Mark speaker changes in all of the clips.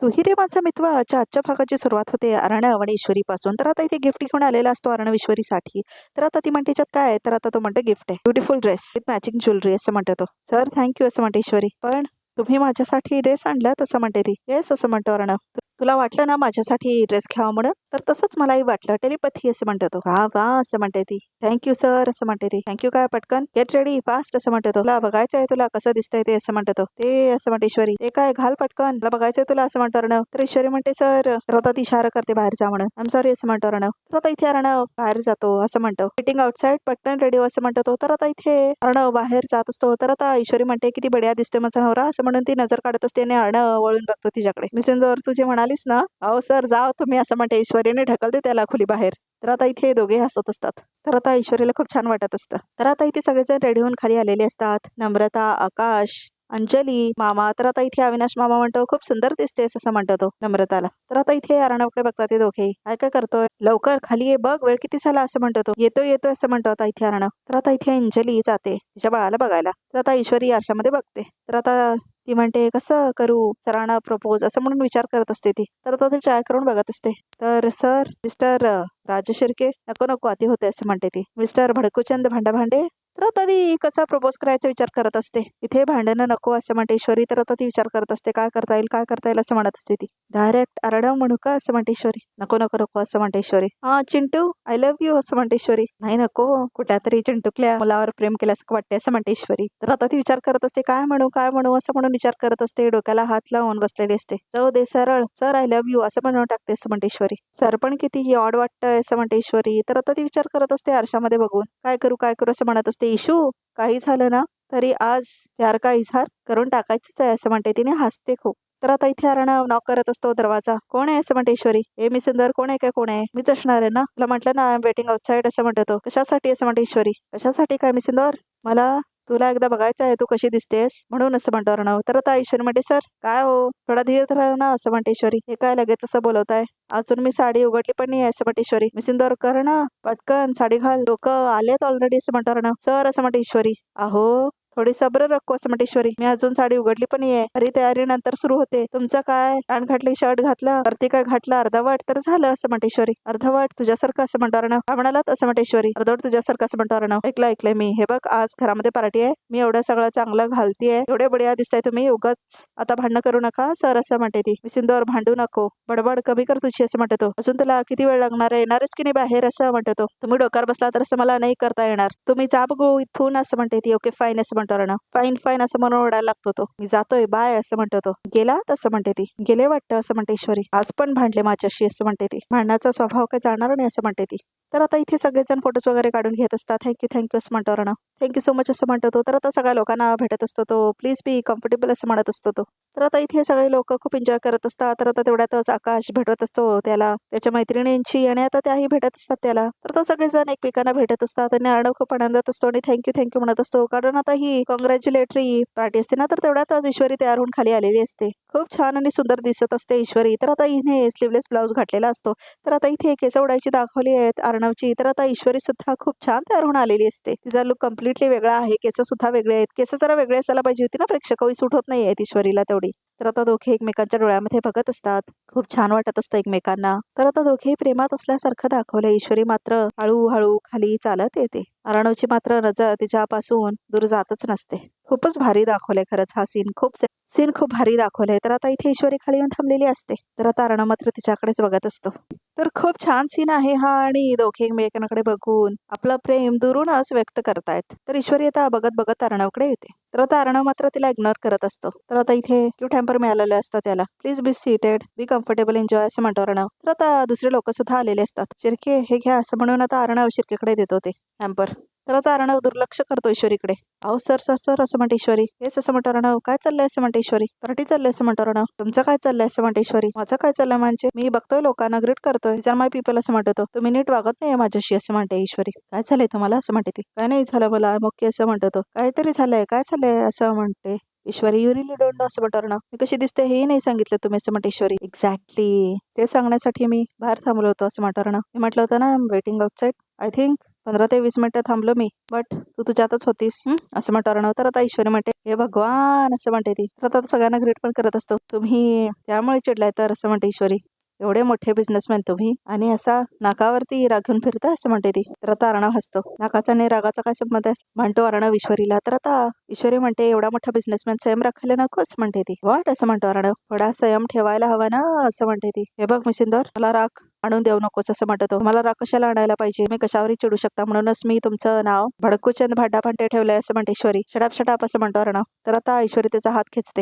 Speaker 1: तूही रे माझा मित्र आजच्या भागाची सुरुवात होते अर्णव आणि ईश्वरीपासून. तर आता इथे गिफ्ट घेऊन आलेला असतो अर्णव ईश्वरीसाठी. तर आता ती म्हणते याच्यात काय आहे, तर आता तो म्हणतो गिफ्ट आहे, beautiful dress with matching jewellery असं म्हणतो तो. सर थँक्यू असं म्हणते ईश्वरी. पण तुम्ही माझ्यासाठी ड्रेस आणला तसं म्हणते ती. येस असं म्हणतो अर्णव. तुला वाटलं ना माझ्यासाठी ड्रेस घ्यावा म्हणून, तर तसंच मलाही वाटलं. टेलिपथी असं म्हणतो तो. वा वा असं म्हणते ती. थँक्यू सर असं म्हणते ती. थँक्यू काय पटकन गेट रेडी फास्ट असं म्हणतो तो. तुला बघायचं आहे तुला कसं दिसतंय ते असं म्हणतो तो. ते असं म्हणते ईश्वरी. ते काय घाल पटकन तुला बघायचंय तुला असं म्हणतो अर्णव. तर ईश्वरी म्हणते सर. तर आता ती इशारा करते बाहेर जा म्हणून. आय एम सॉरी असं म्हणतो अर्णव. तर आता इथे अर्णव बाहेर जातो असं म्हणतो. फिटिंग आउटसाइड पटकन रेडी असं म्हणतो तो. तर आता इथे अर्णव बाहेर जात असतो. तर आता ईश्वरी म्हणते किती बढिया दिसतोय माझा नवरा असं म्हणून ती नजर काढत असते आणि अर्णव वळून बघतो तिच्याकडे. मी सिंदूर तू जे म्हणालीस ना, अहो सर जाओ तुम्ही असं म्हणते ईश्वरीने ढकलते त्याला खुली बाहेर. तर आता इथे दोघे हसत असतात. तर आता ईश्वरीला खूप छान वाटत असतं. तर आता इथे सगळेजण रेडी होऊन खाली आलेले असतात. नम्रता, आकाश, अंजली, मामा. तर आता इथे अविनाश मामा म्हणतो खूप सुंदर दिसतेस असं म्हणतो तो नम्रताला. तर आता इथे अर्णवकडे बघतात ते दोघे. काय काय करतोय, लवकर खाली ये बघ वेळ किती झाला असं म्हणतो तो. येतोय येतोय असं म्हणतो आता इथे अर्णव. तर आता इथे अंजली जाते तिच्या बाळाला बघायला. तर आता ईश्वरी आरशामध्ये बघते. तर आता ती म्हणते कसं करू सरांना प्रपोज असं म्हणून विचार करत असते ती. तर आता ती ट्राय करून बघत असते. तर सर मिस्टर राज शिर्के नको नको अति होते असं म्हणते ती. मिस्टर भडकूचंद भांडे. तर आता ती कसा प्रपोज करायचा विचार करत असते. इथे भांडणं नको असं म्हणते ईश्वरी. तर आता ती विचार करत असते काय करता येईल असं म्हणत असते ती. डायरेक्ट अर्णव म्हणू का असं म्हणते ईश्वरी. नको नको नको असं म्हणते ईश्वरी. हा चिंटू आय लव्ह यू असं म्हणते ईश्वरी. नाही नको कुठल्या तरी चिंटूकल्या मुलावर प्रेम केल्यासारखं वाटते असं म्हणते ईश्वरी. तर आता ती विचार करत असते काय म्हणू असं म्हणून विचार करत असते. डोक्याला हात लावून बसलेली असते. जाऊ दे सरळ सर आय लव्ह यू असं म्हणून टाकते असं म्हणते ईश्वरी. सर पण किती ऑड वाटतंय असं म्हणते ईश्वरी. तर आता ती विचार करत असते आरशामध्ये बघून काय करू असं म्हणत असते. इशू काही झालं ना तरी आज प्यार का इजहार करून टाकायचंच आहे असं म्हणते. तिने हसते खूप. तर आता इथे अर्णव नॉक करत असतो दरवाजा. कोण आहे असं म्हणते ईश्वरी. ए मी सुंदर कोण आहे काय कोण आहे, मीच असणार आहे ना, तुला म्हटलं ना आय एम वेटिंग आउटसाइड असं म्हणतो तो. कशासाठी असं म्हणते ईश्वरी. कशासाठी काय मी सुंदर, मला तुला एकदा बघायचं आहे तू कशी दिसतेस म्हणून असं म्हणतो अर्णव. तर आता ईश्वरी म्हणते सर काय हो थोडा धीर राहा ना असं म्हणते ईश्वरी. हे काय लगेच असं बोलवताय, अजून मी साडी उघडली पण नाही असं म्हणते ईश्वरी. मी सिंदूर कर ना पटकन साडी घाल, लोक आलेत ऑलरेडी असं म्हणतो अर्णव. सर असं म्हणते ईश्वरी. अहो थोडी सब्र रखो असं म्हणते ईश्वरी. मी अजून साडी उघडली पण नाहीये, खरी तयारी नंतर सुरू होते. तुमचं काय पॅन्ट घातली शर्ट घातलं वरती काय घातलं अर्धवट तर झालं असं म्हणते ईश्वरी. अर्धवट तुझ्यासारखं असं म्हणतो अर्णव. काय म्हणालात असं म्हणते ईश्वरी. अर्धवट तुझ्यासारखं असं म्हणतो अर्णव. ऐकलंय मी. हे बघ आज घरामध्ये पार्टी आहे, मी एवढं सगळं चांगलं घालतीये, एवढे बढिया दिसताय तुम्ही, उगाच आता भांडणं करू नका सर असं म्हणते ती. मी सिंदूर भांडू नको, बडबड कमी कर तुझी असं म्हणतो तो. अजून तुला किती वेळ लागणार आहे, येणारच की नाही बाहेर असं म्हणतो तो. तुम्ही डोक्यावर बसला तर असं मला नाही करता येणार, तुम्ही जा बघू इथून असं म्हणते ती. ओके फाईन असं म्हणतो अर्णव. फाईन फाईन असं म्हणून ओढायला लागतो तो. मी जातोय बाय असं म्हणतो तो. गेला तसं म्हणते ती. गेले वाटतं असं म्हणते ईश्वरी. आज पण भांडले माझ्याशी असं म्हणते ती. भांडण्याचा स्वभाव काय जाणार नाही असं म्हणते ती. तर आता इथे सगळेजण फोटोज वगैरे काढून घेत असतात. थँक्यू असं म्हणतो अर्णव. थँक्यू सो मच असं म्हणतो तो. तर आता सगळ्या लोकांना भेटत असतो तो. प्लीज बी कम्फर्टेबल असं म्हणत असतो तो. तर आता इथे सगळे लोक खूप एन्जॉय करत असतात. तर आता तेवढ्यातच आकाश भेटत असतो त्याला त्याच्या मैत्रिणींची आणि आता त्याही भेटत असतात त्याला. तर आता सगळेजण एकमेकांना भेटत असतात आणि अर्णव खूप आनंदात असतो आणि थँक्यू म्हणत असतो. कारण आता ही कॉंग्रॅच्युलेटरी पार्टी असते ना, तर तेवढ्यातच ईश्वरी तयार होऊन खाली आलेली असते. खूप छान आणि सुंदर दिसत असते ईश्वरी. तर आता हिने स्लीवलेस ब्लाऊज घातलेला असतो. तर आता इथे केस उडायची दाखवली आहेत अर्णवची. तर आता ईश्वरी सुद्धा खूप छान तयार होऊन आलेली असते. तिचा लुक कम्प्लिटली वेगळा आहे. केस सुद्धा वेगळे आहेत. केस जरा वेगळे असायला पाहिजे होती ना, प्रेक्षकही सूट होत नाही आहेत ईश्वरीला तेवढी. तर आता दोघे एकमेकांच्या डोळ्यामध्ये बघत असतात. खूप छान वाटत असतं एकमेकांना. तर आता दोघेही प्रेमात असल्यासारखं दाखवलंय. ईश्वरी मात्र हळूहळू खाली चालत येते. अर्णवची मात्र नजर तिच्यापासून दूर जातच नसते. खूपच भारी दाखवलंय खरंच हा सीन खूप भारी दाखवलंय. तर आता इथे ईश्वरी खाली येऊन थांबलेली असते. तर आता अर्णव मात्र तिच्याकडेच बघत असतो. तर खूप छान सीन आहे हा आणि दोघे एकमेकांकडे बघून आपलं प्रेम दुरूनच व्यक्त करतायत. तर ईश्वरी आता बघत बघत अर्णवकडे येते. तर आता अर्णव मात्र तिला इग्नोर करत असतो. तर आता इथे क्यू टेम्पर मिळालेलं असतं त्याला. Please be seated, be comfortable, enjoy असं म्हणतो अर्णव. तर आता दुसरे लोक सुद्धा आलेले असतात. शिर्के हे घ्या असं म्हणून आता अर्णव शिर्केकडे देतो ते हॅम्पर. तर आता अर्णव दुर्लक्ष करतो ईश्वरीकडे. अहो सर सर सर असं म्हणते ईश्वरी. येस असं म्हणतो अर्णव. काय चाललंय असं म्हणते ईश्वरी. पार्टी चाललंय असं म्हणतो अर्णव. तुमचं काय चाललंय असं म्हणते ईश्वरी. माझं काय चाललंय म्हणजे मी बघतोय लोकांना ग्रीट करतोय, जर माय पीपल असं म्हणतो. तुम्ही नीट वागत नाही माझ्याशी असं म्हणते ईश्वरी. काय झालंय तुम्हाला असं म्हणते ती. काय नाही झालं मला मोके असं म्हणतो. काहीतरी झालंय काय झालंय असं म्हणते ईश्वरी. यू रिली डोंट नो असं म्हणतो अर्णव. मी कशी दिसते हे नाही सांगितलं तुम्ही असं म्हणते ईश्वरी. एक्झॅक्टली ते सांगण्यासाठी मी बाहेर थांबलो होतो असं म्हणतो अर्णव. मी म्हटलं होतं ना वेटिंग आउटसाइड. आय थिंक 15 ते 20 मिनिटं थांबलो मी, बट तू तुझ्यातच होतीस. असं म्हणतो अर्णव. तर आता ऐश्वरी म्हणते, हे भगवान असं म्हणते ती. तर आता सगळ्यांना ग्रीट पण करत असतो. तुम्ही त्यामुळे चिडलाय तर, असं म्हणते ईश्वरी. एवढे मोठे बिझनेसमॅन तुम्ही आणि असा नाकावरती राग घेऊन फिरता, असं म्हणते ती. तर आता अर्णव हसतो. नाकाचा आणि रागाचा काय संबंध आहे म्हणतो अर्णव ईश्वरीला. तर आता ईश्वरी म्हणते, एवढा मोठा बिझनेसमॅन संयम राखायला नको, असं म्हणते ती. व्हॉट, असं म्हणतो अर्णव. थोडा संयम ठेवायला हवा ना, असं म्हणते ती. हे बघ मिसिंदर, मला राग आणून देऊ नकोस, असं म्हणतो. मला राग कशाला आणायला पाहिजे, मी कशावरही चिडू शकता, म्हणूनच मी तुमचं नाव भडकूचंद भांडाभांडे ठेवलंय, असं म्हणते ईश्वरी. शटाप शटाप, असं म्हणतो अर्णव. तर आता ईश्वरी त्याचा हात खेचते.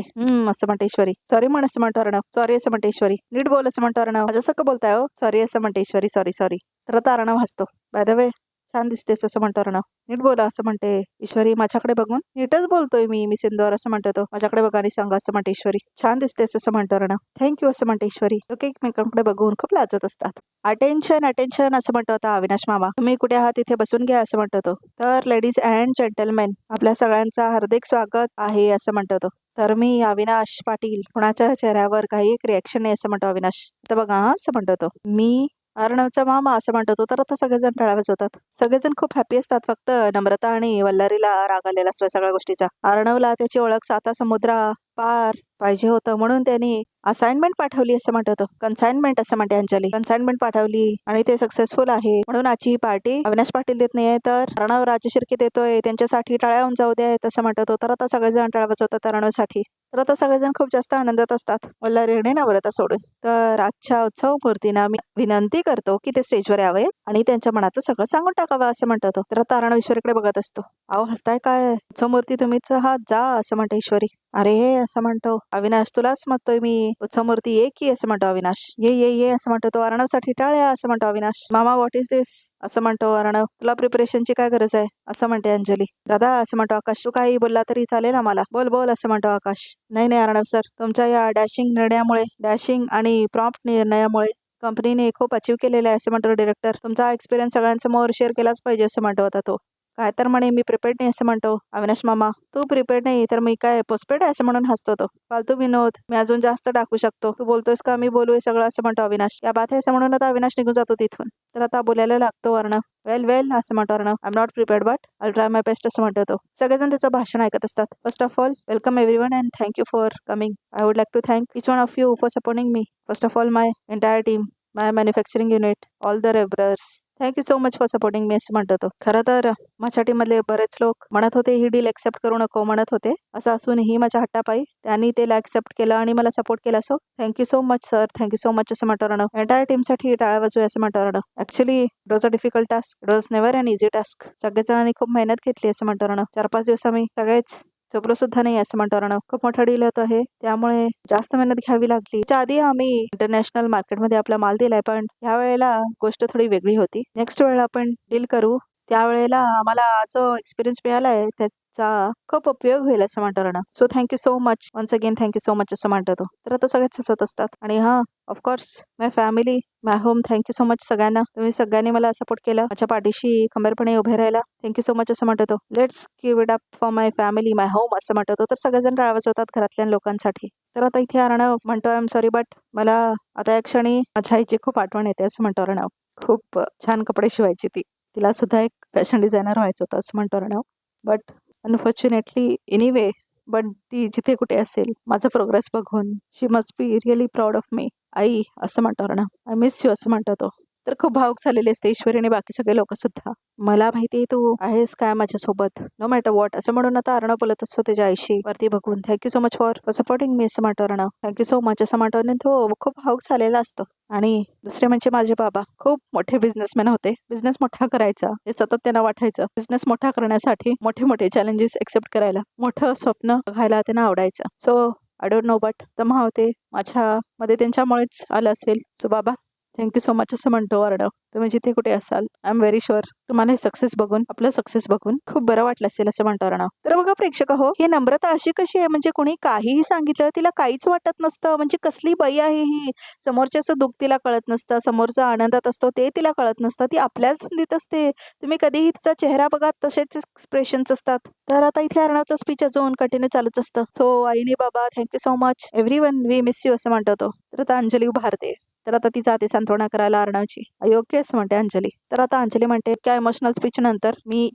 Speaker 1: असं म्हणते ईश्वरी. सॉरी म्हण, असं म्हणतो अर्णव. सॉरी, असं म्हणते ईश्वरी. नीट बोल, असं म्हणतो अर्णव. माझ्यासारखं बोलताय हो. सॉरी, असं म्हणते ईश्वरी. Sorry sorry. तर आता अर्णव हसतो. बाय द वे, छान दिसतेस, असं म्हणतो अर्णव. नीट बोला, असं म्हणते ईश्वरी. माझ्याकडे बघून. नीटच बोलतोय मी सिंदूर, असं म्हणतो तो. माझ्याकडे बघा आणि सांगा, असं म्हणते ईश्वरी. छान दिसतेस, असं म्हणतो अर्णव. थँक्यू, असं म्हणते ईश्वरी. ओके, एकमेकांकडे बघून खूप लाजत असतात. अटेन्शन अटेन्शन, असं म्हणतो आता अविनाश मामा. तुम्ही कुठे आहात तिथे बसून घ्या, असं म्हणतो तो. तर लेडीज अँड जेंटलमेन, आपल्या सगळ्यांचा हार्दिक स्वागत आहे, असं म्हणतो तो. तर मी अविनाश पाटील. कुणाच्या चेहऱ्यावर काही एक रिॲक्शन नाही, असं म्हणतो अविनाश. तर बघा हा, असं म्हणतो तो. मी अर्णवचा मामा, असं म्हणतो तो. तर आता सगळेजण टाळ्या वाजवतात. सगळेजण खूप हॅपी असतात. फक्त नम्रता आणि वल्लरीला राग आलेला असतो सगळ्या गोष्टीचा. अर्णवला त्याची ओळख 7 समुद्रा पार पाहिजे होतं, म्हणून त्यांनी असाइनमेंट पाठवली, असं म्हणतो तो. कन्साइनमेंट, असं म्हणते अंजली. कन्साइनमेंट पाठवली आणि ते सक्सेसफुल आहे, म्हणून आजची पार्टी अविनाश पाटील देत नाहीये, तर अर्णव राजशिर्के देतोय. त्यांच्यासाठी टाळ्या होऊन जाऊ द्या, असं म्हणतो तो. तर आता सगळेजण टाळ्या वाजवतात अर्णवसाठी. तर आता सगळेजण खूप जास्त आनंदात असतात, वल्लरीने नम्रता सोडून. तर आजच्या उत्सव मूर्तींना मी विनंती करतो की ते स्टेजवर यावे आणि त्यांच्या मनाचं सगळं सांगून टाकावं, असं म्हणतो तो. तर आता अर्णव ईश्वरीकडे बघत असतो. अहो हसताय काय, उत्सव मूर्ती तुम्हीच आहात, जा, असं म्हणते ईश्वरी. अरे, असं म्हणतो अविनाश. तुलाच म्हणतोय मी, उत्सव मूर्ती ये की, असं म्हणतो अविनाश. ये ये ये, असं म्हणतो तो. अर्णवसाठी टाळ्या, असं म्हणतो अविनाश. मामा, व्हॉट इज दिस, असं म्हणतो अर्णव. तुला प्रिपरेशनची काय गरज आहे, असं म्हणते अंजली. दादा, असं म्हणतो आकाश. तू काही बोलला तरी चालेल आम्हाला. बोल बोल, असं म्हणतो आकाश. नाही नाही अर्णव सर, तुमच्या या डॅशिंग आणि प्रॉम्प्ट निर्णयामुळे कंपनीने खूप अचीव केलेलं आहे, असं म्हणतो डायरेक्टर. तुमचा एक्सपिरियन्स सगळ्यांसमोर शेअर केलाच पाहिजे, असं म्हणतो आता तो. काय तर म्हणे मी प्रिपेअर्ड नाही, असं म्हणतो अविनाश मामा. तू प्रिपेअर्ड नाही तर मी काय पोस्टपेड आहे, असं म्हणून हसतो तो. फालतू विनोद, मी अजून जास्त टाकू शकतो. तू बोलतोयस का मी बोलू हे सगळं, असं म्हणतो अविनाश. या बात आहे, असं म्हणून आता अविनाश निघून जातो तिथून. तर आता बोलायला लागतो अर्णव. वेल वेल, असं म्हणतो Arnav. I am not prepared but I try my best, असं म्हणतो तो. सगळेजण त्याचं भाषण ऐकत असतात. First of all, welcome everyone and thank you for coming. I would like to thank each one of you for supporting me. First of all my entire team, my manufacturing unit, all the labourers. Thank you so much for supporting me, असं म्हणतो तो. खरं तर माझ्या टीममधले बरेच लोक म्हणत होते ही डील एक्सेप्ट करू नको म्हणत होते. असं असूनही माझ्या हट्टापायी त्यांनी त्याला एक्सेप्ट केलं आणि मला सपोर्ट केला. So thank you so much sir, thank you so much, असं म्हणतो अर्णव. एंटायर टीमसाठी टाळ्या वाजवूया, असं म्हणतो Arnav. Actually it was a difficult task, it was never an easy task. सगळेजणांनी खूप मेहनत घेतली, असं म्हणतो अर्णव. 4-5 दिवस आम्ही सगळेच झोपलो सुद्धा नाही, असं म्हणतो अर्णव. खूप मोठा डील होतं हे, त्यामुळे जास्त मेहनत घ्यावी लागली. त्याच्या आधी आम्ही इंटरनॅशनल मार्केटमध्ये आपला माल दिलाय, पण ह्या वेळेला गोष्ट थोडी वेगळी होती. नेक्स्ट वेळेला आपण डील करू, त्यावेळेला आम्हाला जो एक्सपिरियन्स मिळालाय त्याचा खूप उपयोग होईल, असं म्हणतो Arnav. So thank you so much, once again thank you so much, असं म्हणतो तो. तर आता सगळेच हसत असतात. आणि हा, ऑफकोर्स माय फॅमिली, माय होम, थँक्यू सो मच सगळ्यांना. तुम्ही सगळ्यांनी मला सपोर्ट केला, माझ्या पाठीशी खंबीरपणे उभे राहिला. थँक्यू सो मच, असं म्हणतो तो. Let's give it up for my family, my home, असं म्हणतो तो. तर सगळेजण टाळ्या वाजवतात घरातल्या लोकांसाठी. तर आता इथे अर्णव म्हणतो आय एम सॉरी बट मला आता या क्षणी माझ्या आईची खूप आठवण येते, असं म्हणतो अर्णव. खूप छान कपडे शिवायची ती, तिला सुद्धा एक फॅशन डिझायनर व्हायचं होतं, असं म्हणतो Arnav. But unfortunately anyway, but ती जिथे कुठे असेल माझा प्रोग्रेस बघून she must be really proud of me. आई, असं म्हणतो अर्णव. आय मिस यू, असं म्हणतो तो. तर खूप भावुक झालेले असते ईश्वरी आणि बाकी सगळे लोक सुद्धा. मला माहिती तू आहेस काय माझ्यासोबत, नो मॅटर वॉट, असं म्हणून आता अर्णव बोलत असतो त्याच्या आईशी वरती बघून. Thank you so much for supporting me, असं म्हणतो अर्णव. थँक्यू सो मच, असं म्हणतो आणि तो खूप भावुक झालेला असतो. आणि दुसरे म्हणजे माझे बाबा खूप मोठे बिझनेसमॅन होते. बिझनेस मोठा करायचा हे सतत त्यांना वाटायचं. बिझनेस मोठा करण्यासाठी मोठे मोठे चॅलेंजेस एक्सेप्ट करायला, मोठं स्वप्न बघायला त्यांना आवडायचं. So I don't know but तेव्हा होते माझ्यामध्ये त्यांच्यामुळेच आलं असेल. सो बाबा, थँक्यू सो मच, असं म्हणतो अर्णव. तुम्ही जिथे कुठे असाल, आय एम व्हेरी शुअर तुम्हाला हे सक्सेस बघून, आपलं सक्सेस बघून खूप बरं वाटलं असेल, असं म्हणतो अर्णव. तर बघा प्रेक्षक हो, ही नम्रता अशी कशी आहे, म्हणजे कोणी काहीही सांगितलं तिला काहीच वाटत नसतं. म्हणजे कसली बाई आहे ही, समोरच्याचं दुःख तिला कळत नसतं, समोरचा आनंदात असतो ते तिला कळत नसतं, ती आपल्याच धुंदीत असते. तुम्ही कधीही तिचा चेहरा बघा, तसेच एक्सप्रेशन्स असतात. तर आता इथे अर्णवचं स्पीच अजून कंटिन्यू चालूच असतं. सो आईने बाबा, thank you so much everyone, we miss you, असं म्हणतो तो. तर आता अंजली उभारते. तर आता ती जाते सांत्वना करायला अर्णवची. ओके असं म्हणते अंजली. तर आता अंजली म्हणते त्या इमोशनल स्पीच नंतर मी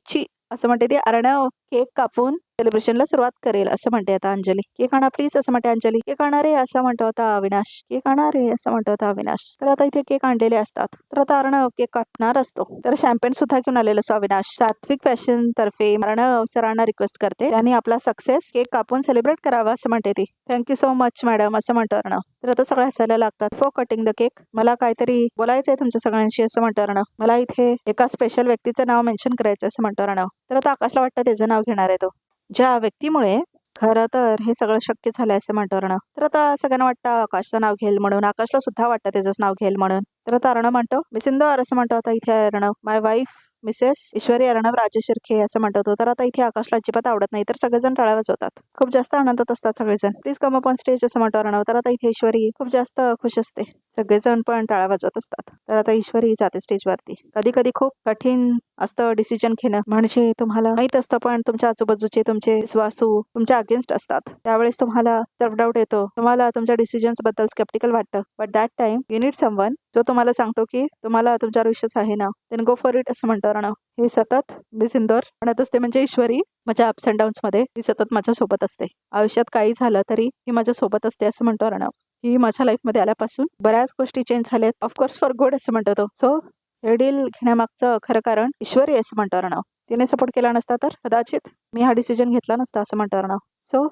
Speaker 1: असं म्हणते ती अर्णव केक कापून सेलिब्रेशनला सुरुवात करेल असं म्हणते आता अंजली. केक आणा प्लीज असं म्हणते अंजली. केक आणा रे असं म्हणतो होता अविनाश. केक आणा रे असं म्हणतो होता अविनाश. तर आता इथे केक आणलेले असतात. तर आता अर्णव केक कापणार असतो. तर शॅम्पेन सुद्धा घेऊन आलेलं असतो अविनाश. सात्विक फॅशन तर्फे अर्णव सरांना रिक्वेस्ट करते त्यांनी आपला सक्सेस केक कापून सेलिब्रेट करावा असं म्हणते ती. थँक्यू सो मच मॅडम असं म्हणतो अर्णव. तर आता सगळं हसायला लागतात. For cutting the cake. मला काहीतरी बोलायचंय तुमच्या सगळ्यांशी असं म्हणतो अर्णव. मला इथे एका स्पेशल व्यक्तीचं नाव मेन्शन करायचं असं म्हणतो अर्णव. तर आता आकाशला वाटतं त्याचं नाव घेणार आहे तो. ज्या व्यक्तीमुळे खरं तर हे सगळं शक्य झालंय असं म्हणतो अर्णव. तर आता सगळ्यांना वाटतं आकाशचं नाव घेईल म्हणून. आकाशला सुद्धा वाटतं त्याचंच नाव घेईल म्हणून. तर आता अर्णव म्हणतो मी सिंदूर असं म्हणतो आता इथे अर्णव. माय वाईफ मिसेस ईश्वरी अर्णव राजेशिर्के असं म्हणत होतो. तर आता इथे आकाशला अजिबात आवडत नाही. तर सगळेजण टाळ्या वाजवतात. खूप जास्त आनंदात असतात सगळेजण. Please come up on stage असं म्हणतो अर्णव. तर आता इथे ईश्वरी खूप जास्त खुश असते. सगळेजण पण टाळ्या वाजवत असतात. तर आता ईश्वरी जाते स्टेजवरती. कधी कधी खूप कठीण असतं डिसिजन घेणं. म्हणजे तुम्हाला माहित असतं पण तुमच्या आजूबाजूचे तुमचे विश्वासू तुमच्या अगेन्स्ट असतात. त्यावेळेस तुम्हाला सेल्फ डाऊट येतो. तुम्हाला तुमच्या डिसिजन्स बद्दल स्केप्टिकल वाटतं. But that time you need someone जो तुम्हाला सांगतो की तुम्हाला तुमच्यावर विश्वास आहे ना. देन गो फॉर इट असं म्हणतो अर्णव. हे सतत मी सिंदूर म्हणत असते म्हणजे ईश्वरी माझ्या अप्स अँड डाऊन्स मध्ये ही सतत माझ्या सोबत असते. आयुष्यात काही झालं तरी ही माझ्या सोबत असते असं म्हणतो अर्णव. ही माझ्या लाईफमध्ये आल्यापासून बऱ्याच गोष्टी चेंज झाल्यात. ऑफकोर्स फॉर गुड असं म्हणतो तो. सो हे डील घेण्यामागचं खरं कारण ईश्वरी असं म्हणतो अर्णव. तिने सपोर्ट केला नसता तर कदाचित मी हा डिसिजन घेतला नसता असं म्हणतो Arnav. So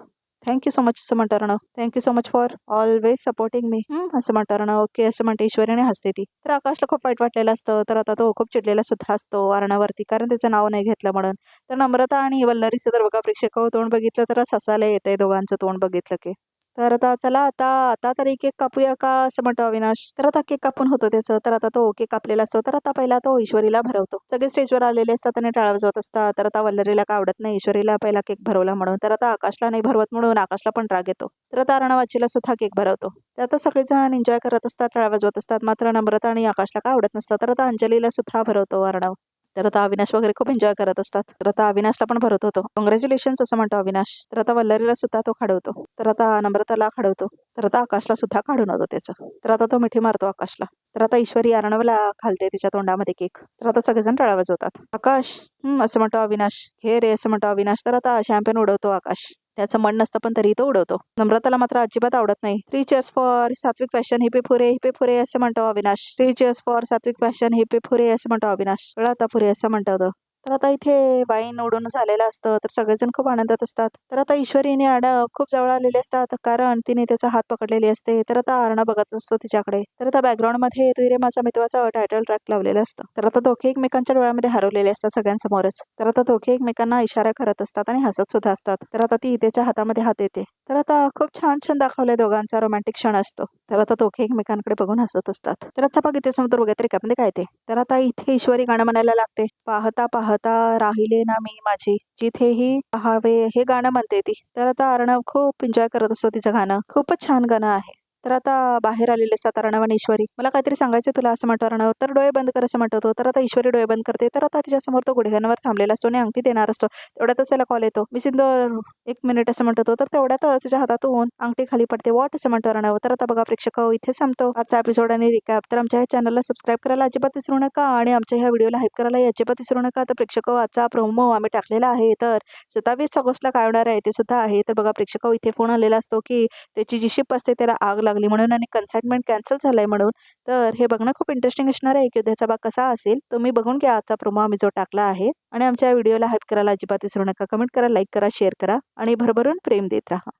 Speaker 1: thank you so much असं म्हणतो Arnav. Thank you so much for always supporting me असं म्हणतो अर्णव. ओके असं म्हणते ईश्वरीने हसते ती. तर आकाशला खूप वाईट वाटलेलं असतं. तर आता तो खूप चिडलेला सुद्धा असतो अर्णवरती कारण त्याचं नाव नाही घेतलं म्हणून. तर नम्रता आणि वल्लरीचं जर बघा प्रेक्षक तोंड बघितलं तर हसायला येतंय दोघांचं तोंड बघितलं की. तर आता चला आता आता तरी केक कापूया का असं म्हणतो अविनाश. तर आता केक कापून होतो त्याचं. तर आता तो केक कापलेला असतो. तर आता पहिला तो ईश्वरीला भरवतो. सगळे स्टेजवर आलेले असतात आणि टाळ्या वाजवत असतात. तर आता वल्लरीला का आवडत नाही ईश्वरीला पहिला केक भरवला म्हणून. तर आता आकाशला नाही भरवत म्हणून आकाशला पण राग येतो. तर आता अर्णवाचीला सुद्धा केक भरवतो. तर आता सगळेजण एन्जॉय करत असतात टाळ्या वाजवत असतात. मात्र नम्रता आणि आकाशला का आवडत नसतं. तर आता अंजलीला सुद्धा भरवतो अर्णव. तर आता अविनाश वगैरे खूप एन्जॉय करत असतात. तर आता अविनाशला पण भरत होतो. कॉंग्रॅच्युलेशन्स असं म्हणतो अविनाश. तर आता वल्लरीला सुद्धा तो खडवतो. तर आता नम्रताला खडवतो. तर आता आकाशला सुद्धा काढून होतो त्याचं. तर आता तो मिठी मारतो आकाशला. तर आता ईश्वरी अर्णवला घालते तिच्या तोंडामध्ये केक. तर आता सगळेजण टाळ्या वाजवतात. आकाश असं म्हणतो अविनाश. हे रे असं म्हणतो अविनाश. तर आता शॅम्पेन उडवतो आकाश. त्याचं मन नसतं पण तरी तो उडवतो. नम्रताला मात्र अजिबात आवडत नाही. 3 चीअर्स फॉर सात्विक फॅशन हिपे फुरे असं म्हणतो अविनाश. 3 चीअर्स फॉर सात्विक फॅशन हिपे फुरे असं म्हणतो अविनाश. आता फुरे असं म्हणतो तो. तर आता इथे वाईन उडून झालेलं असतं. तर सगळेजण खूप आनंदात असतात. तर आता ईश्वरीने अर्णव खूप जवळ आलेले असतात कारण तिने त्याचा हात पकडलेली असते. तर आता अर्णव बघत असतो तिच्याकडे. तर आता बॅकग्राऊंडमध्ये तू रे माझा मित्वाचा टायटल ट्रॅक लावलेलं असतं. तर आता दोघे एकमेकांच्या डोळ्यामध्ये हरवलेले असतात सगळ्यांसमोरच. तर आता दोघे एकमेकांना इशारा करत असतात आणि हसत सुद्धा असतात. तर आता ती त्याच्या हातामध्ये हात येते. तर आता खूप छान छान दाखवलंय दोघांचा रोमॅन्टिक क्षण असतो. तर आता दोघे एकमेकांकडे बघून हसत असतात. तर अच्छा बघ इथे समोर बघा तरी काय ते. तर आता इथे ईश्वरी गाणं म्हणायला लागते. पाहता पाहता राहिले ना मी माझी जिथेही पहावे हे गाणं म्हणते ती. तर आता अर्णव खूप एन्जॉय करत असतो तिचं गाणं. खूपच छान गाणं आहे. तर आता बाहेर आलेले असतात अर्णव आणि ईश्वरी. मला काहीतरी सांगायचं तुला असं म्हणतो अर्णव. तर डोळे बंद कर असं म्हणतो तो. तर आता ईश्वरी डोळे बंद करते. तर आता तिच्यासमोर तो गुडघ्यांवर थांबलेला असतो आणि अंगठी देणार असतो. तेवढ्यातच त्याला कॉल येतो. मी सिंदूर 1 मिनिट असं म्हणतो तो. तर तेवढ्यातच तिच्या हातातून अंगठी खाली पडते. वॉट असं म्हणतो अर्णव. तर आता बघा प्रेक्षक इथे संपतो आजचा एपिसोड आणि रिकॅप. तर आमच्या ह्या चॅनलला सबस्क्राईब करायला अजिबात विसरू नका आणि आमच्या ह्या व्हिडिओला हाईप करायला अजिबात विसरू नका. तर प्रेक्षक आजचा प्रोमो आम्ही टाकलेला आहे. तर 27 ऑगस्टला काय होणार आहे ते सुद्धा आहे. तर बघा प्रेक्षक इथे फोन आलेला असतो की त्याची जी शिप असते त्याला आग लागली म्हणून आणि कन्साइनमेंट कॅन्सल झालाय म्हणून. तर हे बघणं खूप इंटरेस्टिंग असणार आहे की उद्याचा भाग कसा असेल. तुम्ही बघून घ्या आजचा प्रोमो आम्ही जो टाकला आहे. आणि आमच्या व्हिडिओला हाईप करायला अजिबात विसरू नका. कमेंट करा, लाईक करा, शेअर करा आणि भरभरून प्रेम देत राहा.